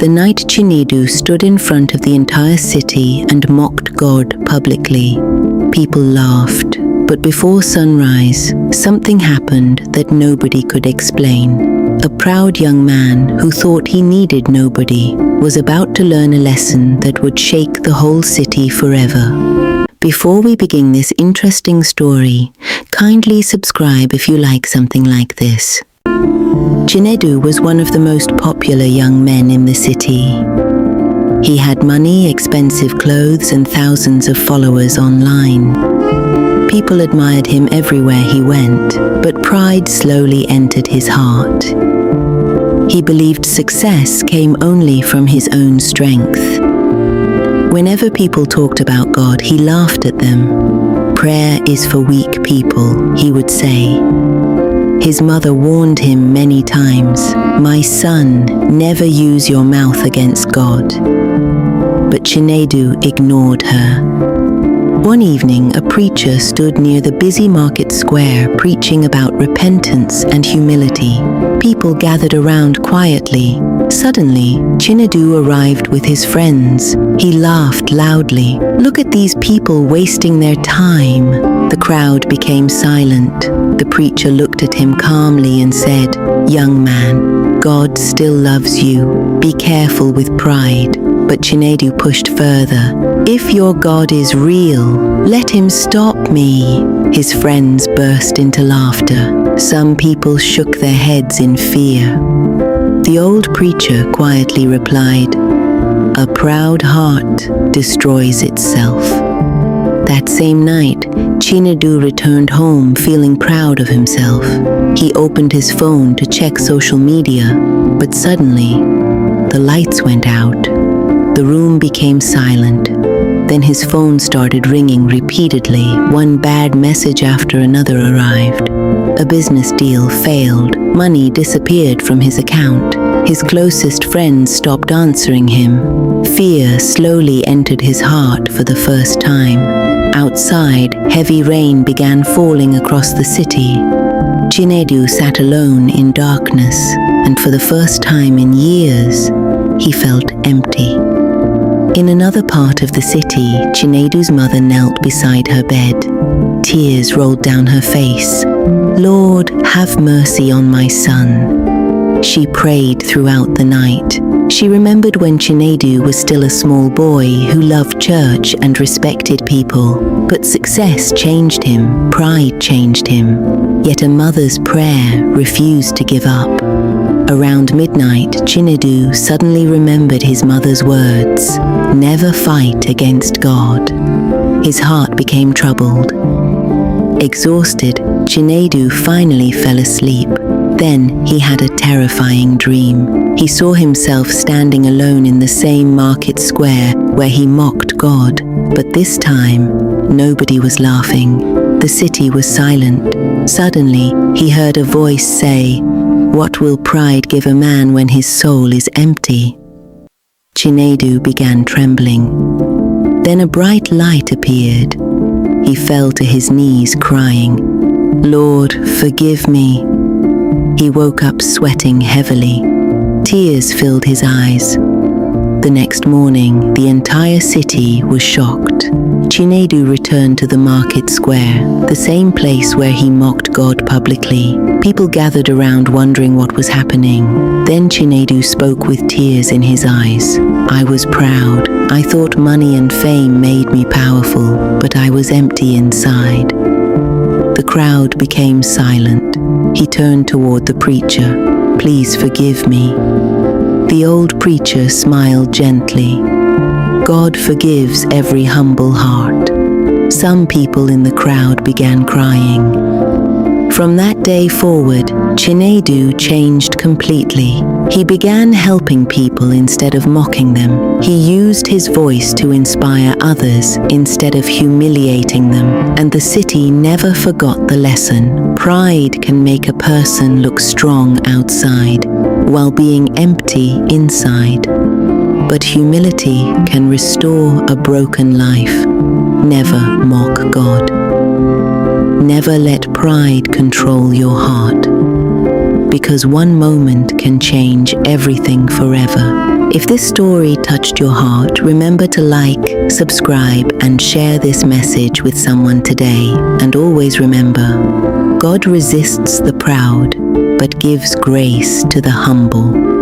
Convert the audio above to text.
The night Chinedu stood in front of the entire city and mocked God publicly. People laughed, but before sunrise, something happened that nobody could explain. A proud young man who thought he needed nobody was about to learn a lesson that would shake the whole city forever. Before we begin this interesting story, kindly subscribe if you like something like this. Chinedu was one of the most popular young men in the city. He had money, expensive clothes, and thousands of followers online. People admired him everywhere he went, but pride slowly entered his heart. He believed success came only from his own strength. Whenever people talked about God, he laughed at them. "Prayer is for weak people," he would say. His mother warned him many times, "My son, never use your mouth against God." But Chinedu ignored her. One evening, a preacher stood near the busy market square preaching about repentance and humility. People gathered around quietly. Suddenly, Chinedu arrived with his friends. He laughed loudly. "Look at these people wasting their time." The crowd became silent. The preacher looked at him calmly and said, "Young man, God still loves you. Be careful with pride." But Chinedu pushed further. "If your God is real, let him stop me." His friends burst into laughter. Some people shook their heads in fear. The old preacher quietly replied, "A proud heart destroys itself." That same night, Chinedu returned home feeling proud of himself. He opened his phone to check social media, but suddenly, the lights went out. The room became silent. Then his phone started ringing repeatedly. One bad message after another arrived. A business deal failed. Money disappeared from his account. His closest friends stopped answering him. Fear slowly entered his heart for the first time. Outside, heavy rain began falling across the city. Chinedu sat alone in darkness, and for the first time in years, he felt empty. In another part of the city, Chinedu's mother knelt beside her bed. Tears rolled down her face. "Lord, have mercy on my son." She prayed throughout the night. She remembered when Chinedu was still a small boy who loved church and respected people. But success changed him, pride changed him. Yet a mother's prayer refused to give up. Around midnight, Chinedu suddenly remembered his mother's words, "Never fight against God." His heart became troubled. Exhausted, Chinedu finally fell asleep. Then he had a terrifying dream. He saw himself standing alone in the same market square where he mocked God. But this time, nobody was laughing. The city was silent. Suddenly, he heard a voice say, "What will pride give a man when his soul is empty?" Chinedu began trembling. Then a bright light appeared. He fell to his knees crying, "Lord, forgive me." He woke up sweating heavily. Tears filled his eyes. The next morning, the entire city was shocked. Chinedu returned to the market square, the same place where he mocked God publicly. People gathered around wondering what was happening. Then Chinedu spoke with tears in his eyes. "I was proud. I thought money and fame made me powerful, but I was empty inside." The crowd became silent. He turned toward the preacher. "Please forgive me." The old preacher smiled gently. God forgives every humble heart. Some people in the crowd began crying. From that day forward, Chinedu changed completely. He began helping people instead of mocking them. He used his voice to inspire others instead of humiliating them. And the city never forgot the lesson. Pride can make a person look strong outside, while being empty inside. But humility can restore a broken life. Never mock God. Never let pride control your heart, because one moment can change everything forever. If this story touched your heart, remember to like, subscribe, and share this message with someone today. And always remember, God resists the proud, but gives grace to the humble.